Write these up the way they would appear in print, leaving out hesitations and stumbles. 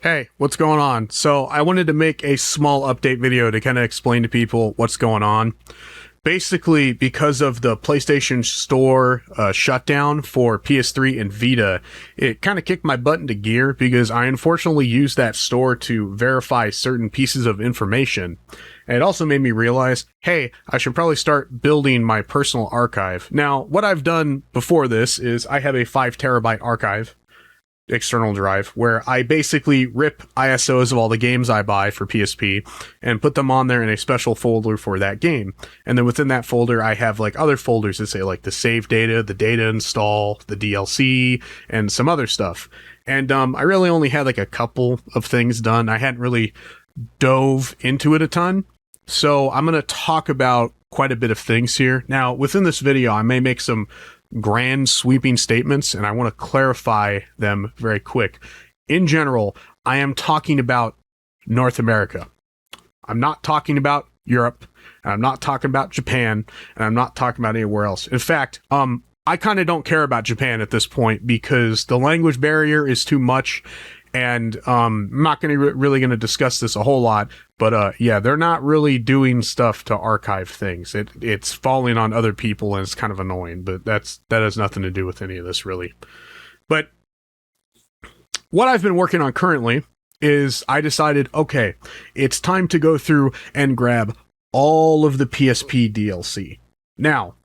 Hey, what's going on? So I wanted to make a small update video to kind of explain to people what's going on. Basically, because of the PlayStation Store shutdown for PS3 and Vita, it kind of kicked my butt into gear because I unfortunately used that store to verify certain pieces of information. And it also made me realize, hey, I should probably start building my personal archive. Now, what I've done before this is I have a 5 terabyte archive external drive where I basically rip ISOs of all the games I buy for PSP and put them on there in a special folder for that game. And then within that folder, I have like other folders that say like the save data, the data install, the DLC, and some other stuff. And I really only had like a couple of things done. I hadn't really dove into it a ton. So I'm going to talk about quite a bit of things here. Now, within this video, I may make some grand sweeping statements, and I want to clarify them very quick. In general, I am talking about North America. I'm not talking about Europe, and I'm not talking about Japan, and I'm not talking about anywhere else. In fact, I kind of don't care about Japan at this point because the language barrier is too much, and I'm not going to really going to discuss this a whole lot, but yeah, they're not really doing stuff to archive things. It's falling on other people, and it's kind of annoying, but that has nothing to do with any of this, really. But what I've been working on currently is I decided, okay, it's time to go through and grab all of the PSP DLC. Now,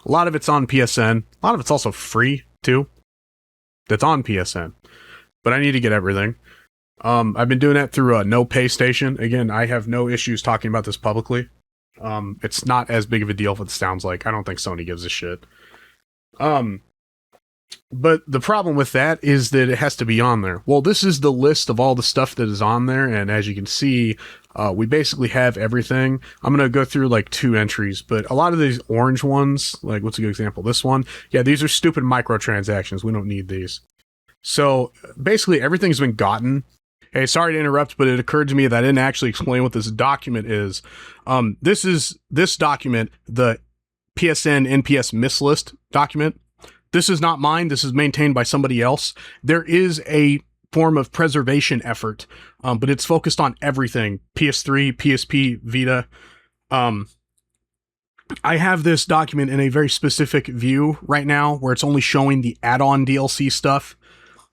a lot of it's on PSN. A lot of it's also free, too. That's on PSN. But I need to get everything. I've been doing that through a no pay station. Again, I have no issues talking about this publicly. It's not as big of a deal as it sounds like. I don't think Sony gives a shit. But the problem with that is that it has to be on there. Well, this is the list of all the stuff that is on there, and as you can see, we basically have everything. I'm going to go through like 2 entries, but a lot of these orange ones, like what's a good example? This one? Yeah, these are stupid microtransactions. We don't need these. So basically everything's been gotten. Hey, sorry to interrupt, but it occurred to me that I didn't actually explain what this document is. This document, the PSN NPS miss list document. This is not mine. This is maintained by somebody else. There is a form of preservation effort, but it's focused on everything. PS3, PSP, Vita. I have this document in a very specific view right now where it's only showing the add-on DLC stuff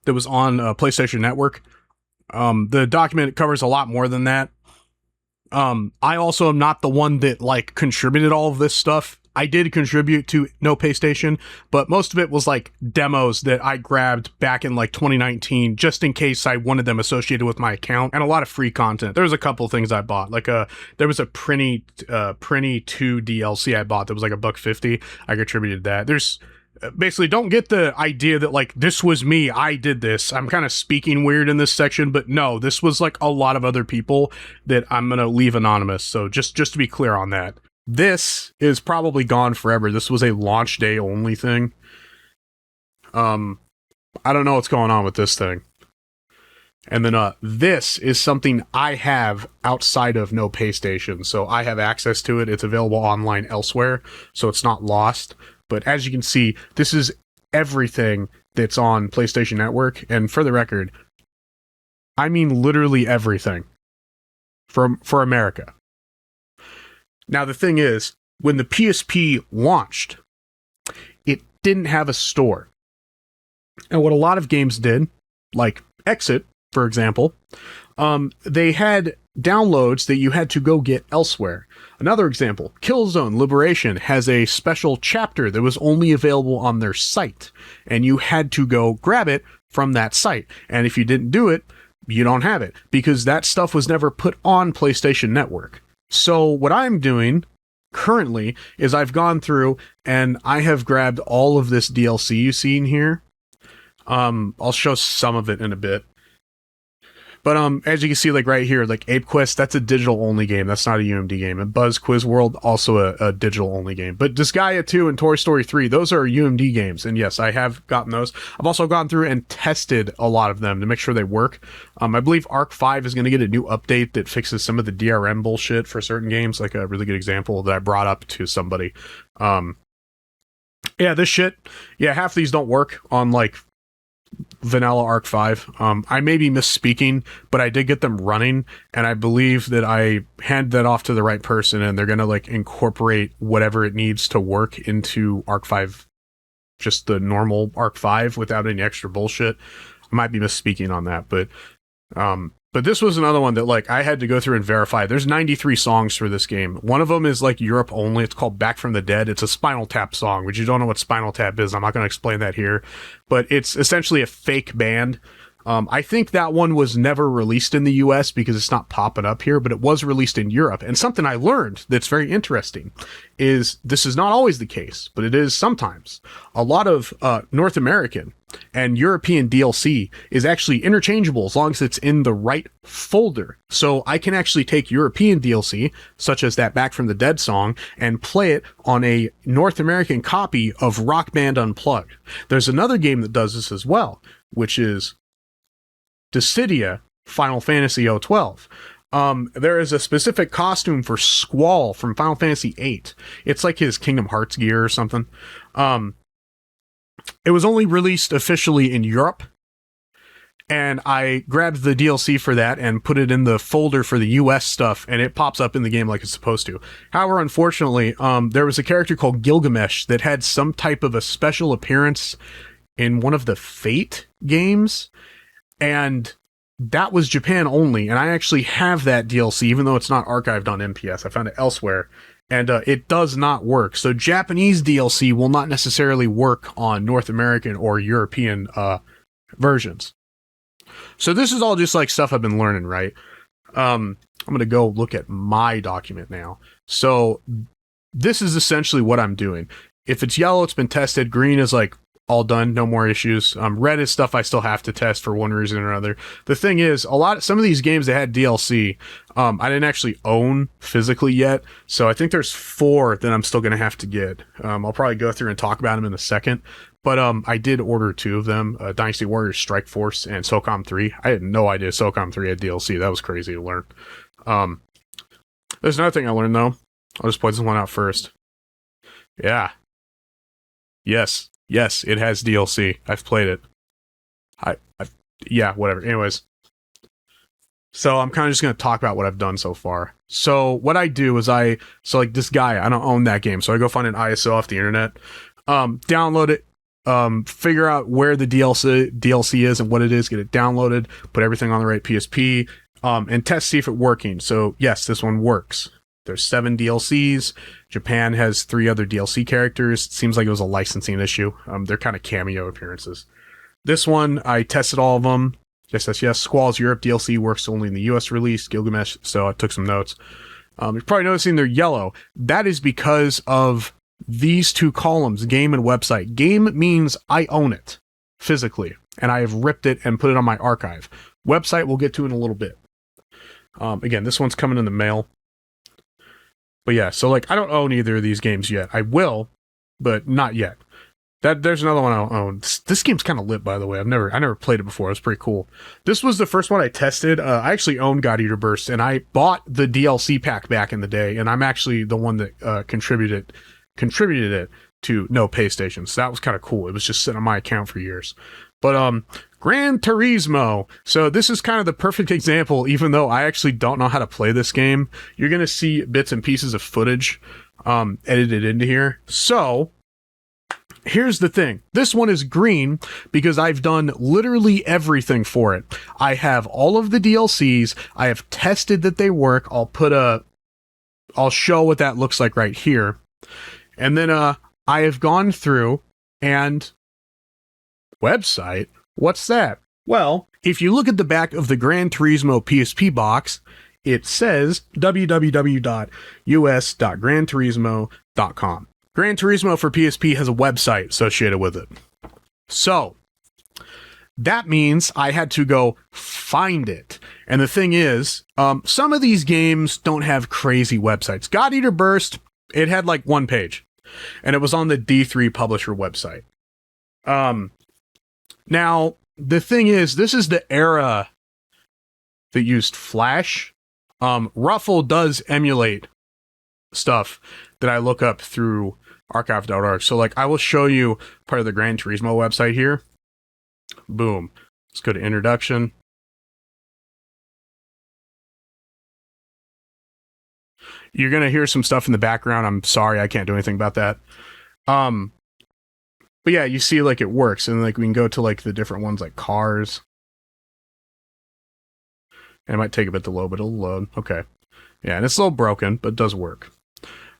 that was on PlayStation Network. The document covers a lot more than that. I also am not the one that like contributed all of this stuff. I did contribute to No Pay Station, but most of it was like demos that I grabbed back in like 2019, just in case I wanted them associated with my account, and a lot of free content. There was a couple of things I bought, like there was a Prinny 2 DLC I bought that was like $1.50. I contributed that. There's basically, don't get the idea that like this was me, I did this. I'm kind of speaking weird in this section, but no, this was like a lot of other people that I'm gonna leave anonymous. So just to be clear on that. This is probably gone forever. This was a launch day only thing. I don't know what's going on with this thing. And then this is something I have outside of No Pay Station, so I have access to it. It's available online elsewhere, so it's not lost. But as you can see, this is everything that's on PlayStation Network, and for the record, I mean literally everything for America. Now, the thing is, when the PSP launched, it didn't have a store. And what a lot of games did, like Exit, for example, they had downloads that you had to go get elsewhere. Another example, Killzone Liberation has a special chapter that was only available on their site, and you had to go grab it from that site. And if you didn't do it, you don't have it, because that stuff was never put on PlayStation Network. So what I'm doing currently is I've gone through and I have grabbed all of this DLC you see in here. I'll show some of it in a bit. But as you can see, like right here, like Ape Quest, that's a digital-only game. That's not a UMD game. And Buzz Quiz World, also a digital-only game. But Disgaea 2 and Toy Story 3, those are UMD games. And yes, I have gotten those. I've also gone through and tested a lot of them to make sure they work. I believe Arc 5 is going to get a new update that fixes some of the DRM bullshit for certain games, like a really good example that I brought up to somebody. Yeah, this shit, yeah, half these don't work on, like, vanilla Arc 5. I may be misspeaking, but I did get them running, and I believe that I hand that off to the right person, and they're gonna like incorporate whatever it needs to work into Arc 5, just the normal Arc 5 without any extra bullshit. I might be misspeaking on that, but this was another one that like I had to go through and verify. There's 93 songs for this game. One of them is like Europe only. It's called Back from the Dead. It's a Spinal Tap song, which you don't know what Spinal Tap is. I'm not going to explain that here, but it's essentially a fake band. I think that one was never released in the US because it's not popping up here, but it was released in Europe. And something I learned that's very interesting is this is not always the case, but it is sometimes. A lot of North American and European DLC is actually interchangeable as long as it's in the right folder. So I can actually take European DLC, such as that Back from the Dead song, and play it on a North American copy of Rock Band Unplugged. There's another game that does this as well, which is Dissidia Final Fantasy 012. There is a specific costume for Squall from Final Fantasy VIII. It's like his Kingdom Hearts gear or something. It was only released officially in Europe, and I grabbed the DLC for that and put it in the folder for the US stuff, and it pops up in the game like it's supposed to. However, unfortunately, there was a character called Gilgamesh that had some type of a special appearance in one of the Fate games, and that was Japan only, and I actually have that DLC, even though it's not archived on MPS. I found it elsewhere, and it does not work. So Japanese DLC will not necessarily work on North American or European versions. So this is all just like stuff I've been learning, right? I'm going to go look at my document now. So this is essentially what I'm doing. If it's yellow, it's been tested. Green is like all done, no more issues. Red is stuff I still have to test for one reason or another. The thing is, some of these games that had DLC, I didn't actually own physically yet, so I think there's 4 that I'm still gonna have to get. I'll probably go through and talk about them in a second, but I did order 2 of them: Dynasty Warriors Strike Force and SOCOM 3. I had no idea SOCOM 3 had DLC. That was crazy to learn. There's another thing I learned though. I'll just point this one out first. Yeah. Yes, it has DLC. I've played it. Yeah, whatever. Anyways. So I'm kind of just going to talk about what I've done so far. So what I do is so like this guy, I don't own that game. So I go find an ISO off the internet, download it, figure out where the DLC is and what it is, get it downloaded, put everything on the right PSP, and test, see if it's working. So yes, this one works. There's 7 DLCs. Japan has 3 other DLC characters. It seems like it was a licensing issue. They're kind of cameo appearances. This one, I tested all of them. Yes. Squall's Europe DLC works only in the US release. Gilgamesh, so I took some notes. You're probably noticing they're yellow. That is because of these 2 columns, game and website. Game means I own it physically, and I have ripped it and put it on my archive. Website we'll get to in a little bit. Again, this one's coming in the mail. But yeah, so like I don't own either of these games yet. I will, but not yet. There's another one I don't own. This game's kind of lit, by the way. I never played it before. It was pretty cool. This was the first one I tested. I actually own God Eater Burst, and I bought the DLC pack back in the day, and I'm actually the one that contributed it to No Pay Station. So that was kind of cool. It was just sitting on my account for years. But Gran Turismo. So this is kind of the perfect example, even though I actually don't know how to play this game. You're going to see bits and pieces of footage edited into here. So here's the thing. This one is green because I've done literally everything for it. I have all of the DLCs. I have tested that they work. I'll show what that looks like right here. And then I have gone through and website. What's that? Well, if you look at the back of the Gran Turismo PSP box, it says www.us.granturismo.com. Gran Turismo for PSP has a website associated with it. So, that means I had to go find it. And the thing is, some of these games don't have crazy websites. God Eater Burst, it had like 1 page. And it was on the D3 publisher website. Now, the thing is, this is the era that used Flash. Ruffle does emulate stuff that I look up through archive.org. So, like, I will show you part of the Gran Turismo website here. Boom. Let's go to introduction. You're going to hear some stuff in the background. I'm sorry, I can't do anything about that. But yeah, you see like it works, and like we can go to like the different ones like cars. And it might take a bit to load, but it'll load. Okay. Yeah, and it's a little broken, but it does work.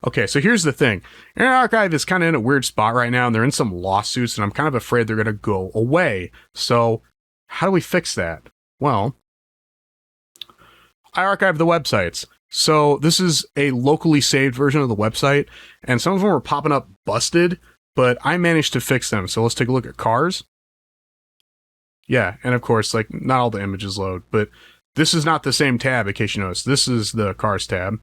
Okay, so here's the thing. Internet Archive is kind of in a weird spot right now, and they're in some lawsuits, and I'm kind of afraid they're going to go away. So how do we fix that? Well, I archive the websites. So this is a locally saved version of the website, and some of them were popping up busted, but I managed to fix them. So let's take a look at cars. Yeah, and of course, like, not all the images load, but this is not the same tab, in case you notice. This is the cars tab,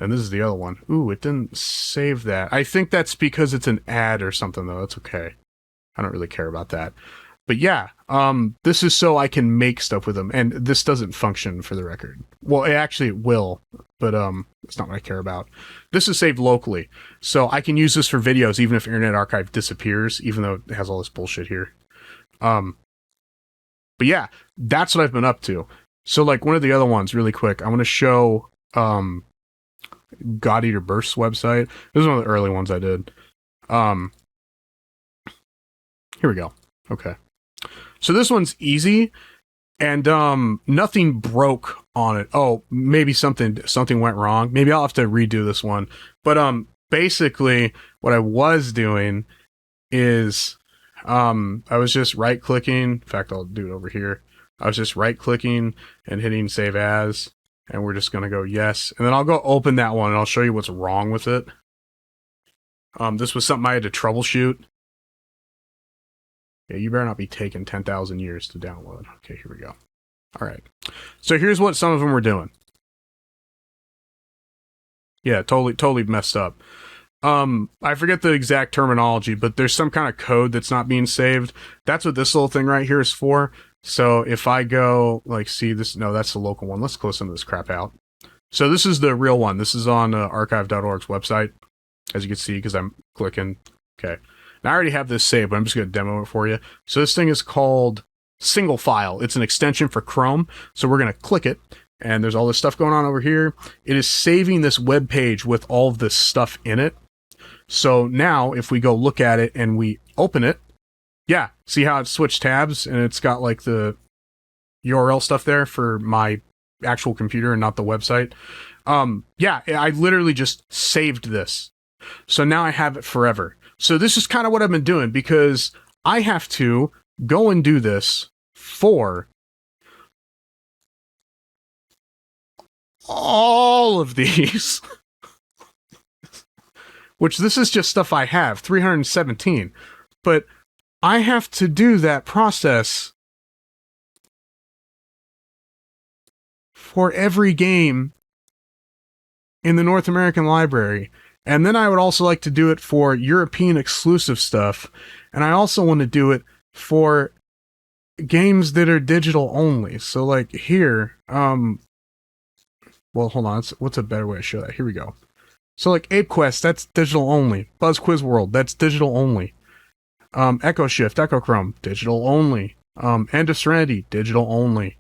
and this is the other one. Ooh, it didn't save that. I think that's because it's an ad or something, though. That's okay. I don't really care about that. But yeah, this is so I can make stuff with them, and this doesn't function for the record. Well, it will, but it's not what I care about. This is saved locally, so I can use this for videos even if Internet Archive disappears, even though it has all this bullshit here. But yeah, that's what I've been up to. So like one of the other ones, really quick, I want to show God Eater Burst's website. This is one of the early ones I did. Here we go. Okay. So this one's easy, and nothing broke on it. Oh, maybe something went wrong. Maybe I'll have to redo this one. But basically what I was doing is I was just right-clicking. In fact, I'll do it over here. I was just right-clicking and hitting Save As, and we're just going to go yes. And then I'll go open that one, and I'll show you what's wrong with it. This was something I had to troubleshoot. Yeah, you better not be taking 10,000 years to download. Okay, here we go. All right. So here's what some of them were doing. Yeah, totally messed up. I forget the exact terminology, but there's some kind of code that's not being saved. That's what this little thing right here is for. So if I go, like, see this, no, that's the local one. Let's close some of this crap out. So this is the real one. This is on archive.org's website, as you can see, because I'm clicking. Okay. Now, I already have this saved, but I'm just going to demo it for you. So this thing is called Single File. It's an extension for Chrome. So we're going to click it, and there's all this stuff going on over here. It is saving this web page with all of this stuff in it. So now, if we go look at it and we open it, yeah, see how it switched tabs, and it's got like the URL stuff there for my actual computer and not the website. Yeah, I literally just saved this. So now I have it forever. So this is kind of what I've been doing, because I have to go and do this for all of these, which this is just stuff I have, 317, but I have to do that process for every game in the North American library. And then I would also like to do it for European exclusive stuff. And I also want to do it for games that are digital only. So like here, well, hold on. What's a better way to show that? Here we go. So like Ape Quest, that's digital only. Buzz Quiz World, that's digital only. Echo Shift, Echo Chrome, digital only. End of Serenity, digital only.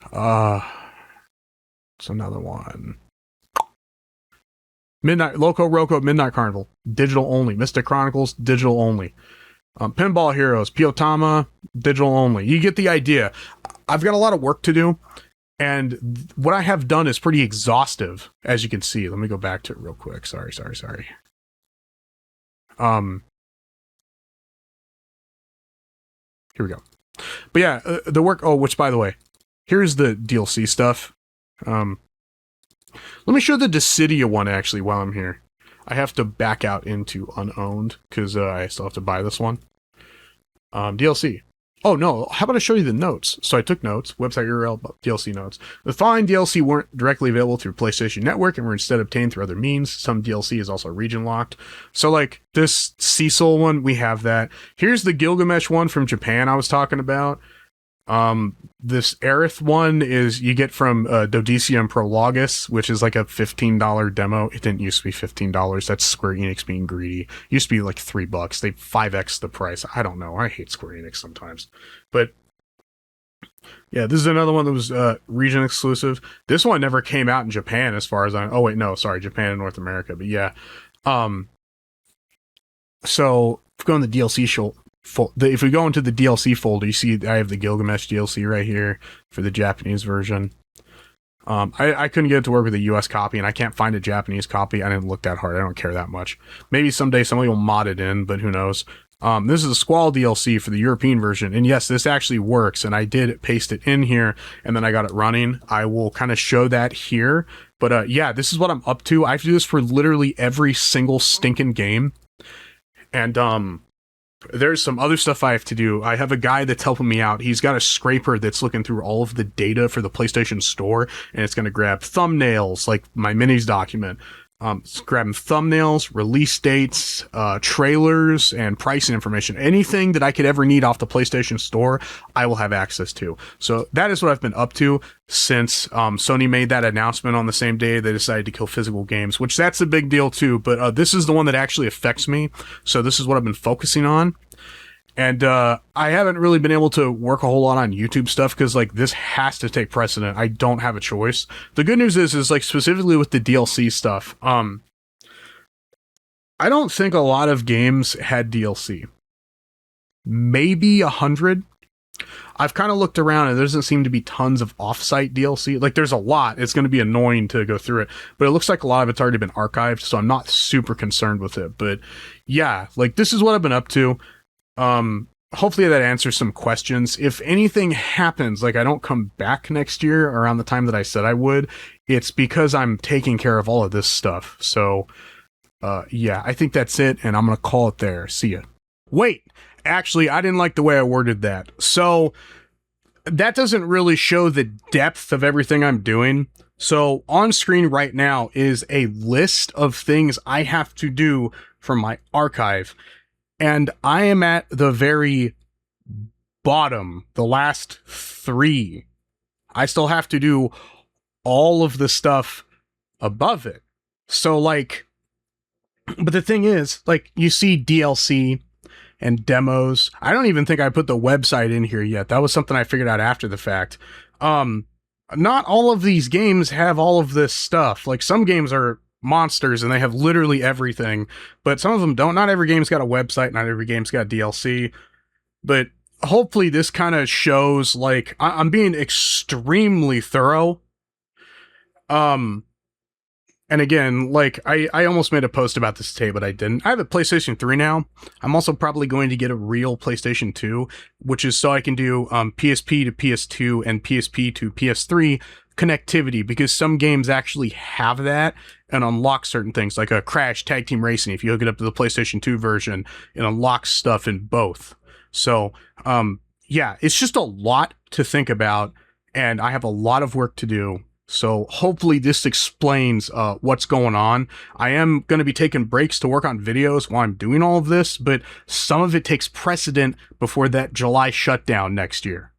It's another one. Midnight Loco Roco Midnight Carnival, digital only. Mystic Chronicles, digital only. Pinball Heroes, Piotama, digital only. You get the idea. I've got a lot of work to do, and what I have done is pretty exhaustive, as you can see. Let me go back to it real quick. Sorry. Here we go. But yeah, the work. Oh, which by the way, here's the DLC stuff. Let me show the Dissidia one actually while I'm here. I have to back out into unowned because I still have to buy this one. DLC. Oh no, how about I show you the notes? So I took notes, website URL, DLC notes. The following DLC weren't directly available through PlayStation Network and were instead obtained through other means. Some DLC is also region locked. So like this Cecil one, we have that. Here's the Gilgamesh one from Japan I was talking about. This Aerith one is you get from Dodicium Prologus, which is like a $15 demo. It didn't used to be $15. That's Square Enix being greedy. It used to be like $3. They 5x the price. I don't know. I hate Square Enix sometimes. But yeah, this is another one that was region exclusive. This one never came out in Japan as far as I... Oh, wait, no, sorry, Japan and North America. But yeah. So, if we go in the DLC if we go into the DLC folder, you see I have the Gilgamesh DLC right here for the Japanese version. I couldn't get it to work with a US copy, and I can't find a Japanese copy. I didn't look that hard. I don't care that much. Maybe someday somebody will mod it in, but who knows. This is a Squall DLC for the European version, and yes, this actually works, and I did paste it in here, and then I got it running. I will kind of show that here, but yeah, this is what I'm up to. I have to do this for literally every single stinking game, and there's some other stuff I have to do. I have a guy that's helping me out. He's got a scraper that's looking through all of the data for the PlayStation Store, and it's going to grab thumbnails, like my minis document. It's grabbing thumbnails, release dates, trailers, and pricing information. Anything that I could ever need off the PlayStation Store, I will have access to. So that is what I've been up to since Sony made that announcement on the same day they decided to kill physical games, which that's a big deal too. But this is the one that actually affects me. So this is what I've been focusing on. And I haven't really been able to work a whole lot on YouTube stuff because, like, this has to take precedent. I don't have a choice. The good news is like, specifically with the DLC stuff, I don't think a lot of games had DLC. Maybe 100. I've kind of looked around and there doesn't seem to be tons of off-site DLC. Like, there's a lot. It's going to be annoying to go through it. But it looks like a lot of it's already been archived, so I'm not super concerned with it. But yeah, like, this is what I've been up to. Hopefully that answers some questions. If anything happens, like I don't come back next year around the time that I said I would, it's because I'm taking care of all of this stuff. So, yeah, I think that's it, and I'm going to call it there. See ya. Wait, actually, I didn't like the way I worded that. So, that doesn't really show the depth of everything I'm doing. So, on screen right now is a list of things I have to do for my archive. And I am at the very bottom, the last 3. I still have to do all of the stuff above it. So, like, but the thing is, like, you see DLC and demos. I don't even think I put the website in here yet. That was something I figured out after the fact. Not all of these games have all of this stuff. Like, some games are monsters and they have literally everything, but some of them don't. Not every game's got a website, not every game's got DLC, but hopefully this kind of shows, like, I'm being extremely thorough. And again, like, I almost made a post about this today, but I didn't. I have a PlayStation 3 now. I'm also probably going to get a real PlayStation 2, which is so I can do PSP to PS2 and PSP to PS3 connectivity, because some games actually have that and unlock certain things, like a Crash Tag Team Racing. If you hook it up to the PlayStation 2 version, it unlocks stuff in both. So, yeah, it's just a lot to think about, and I have a lot of work to do. So hopefully this explains what's going on. I am going to be taking breaks to work on videos while I'm doing all of this, but some of it takes precedent before that July shutdown next year.